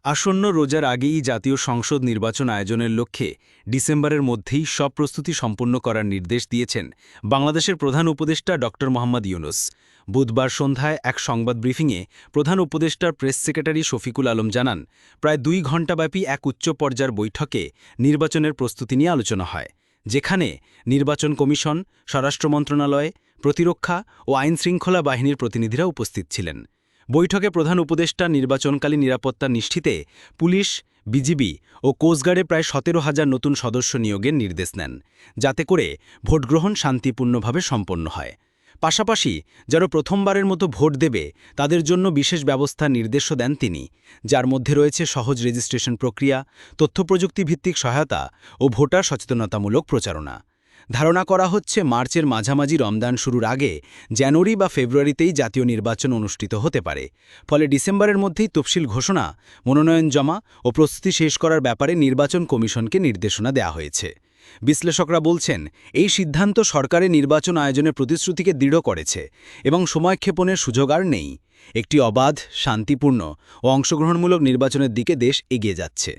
আসন্ন রোজার আগেই জাতীয় সংসদ নির্বাচন আয়োজনের লক্ষ্যে ডিসেম্বরের মধ্যেই সব প্রস্তুতি সম্পন্ন করার নির্দেশ দিয়েছেন বাংলাদেশের প্রধান উপদেষ্টা ড মোহাম্মদ ইউনুস। বুধবার সন্ধ্যায় এক সংবাদ ব্রিফিংয়ে প্রধান উপদেষ্টার প্রেস সেক্রেটারি শফিকুল আলম জানান, প্রায় 2 ঘণ্টাব্যাপী এক উচ্চ পর্যায়ের বৈঠকে নির্বাচনের প্রস্তুতি নিয়ে আলোচনা হয়, যেখানে নির্বাচন কমিশন, স্বরাষ্ট্র মন্ত্রণালয়, প্রতিরক্ষা ও আইনশৃঙ্খলা বাহিনীর প্রতিনিধিরা উপস্থিত ছিলেন। বৈঠকে প্রধান উপদেষ্টা নির্বাচনকালীন নিরাপত্তা নিশ্চিতে পুলিশ, বিজিবি ও কোস্টগার্ডে প্রায় 17,000 নতুন সদস্য নিয়োগের নির্দেশ নেন, যাতে করে ভোটগ্রহণ শান্তিপূর্ণভাবে সম্পন্ন হয়। পাশাপাশি যারা প্রথমবারের মতো ভোট দেবে তাদের জন্য বিশেষ ব্যবস্থার নির্দেশও দেন তিনি, যার মধ্যে রয়েছে সহজ রেজিস্ট্রেশন প্রক্রিয়া, তথ্যপ্রযুক্তি ভিত্তিক সহায়তা ও ভোটার সচেতনতামূলক প্রচারণা। ধারণা করা হচ্ছে মার্চের মাঝামাঝি রমদান শুরুর আগে জানুয়ারি বা ফেব্রুয়ারিতেই জাতীয় নির্বাচন অনুষ্ঠিত হতে পারে। ফলে ডিসেম্বরের মধ্যেই তফসিল ঘোষণা, মনোনয়ন জমা ও প্রস্তুতি শেষ করার ব্যাপারে নির্বাচন কমিশনকে নির্দেশনা দেওয়া হয়েছে। বিশ্লেষকরা বলছেন, এই সিদ্ধান্ত সরকারের নির্বাচন আয়োজনের প্রতিশ্রুতিকে দৃঢ় করেছে এবং সময়ক্ষেপণের সুযোগ আর নেই। একটি অবাধ, শান্তিপূর্ণ ও অংশগ্রহণমূলক নির্বাচনের দিকে দেশ এগিয়ে যাচ্ছে।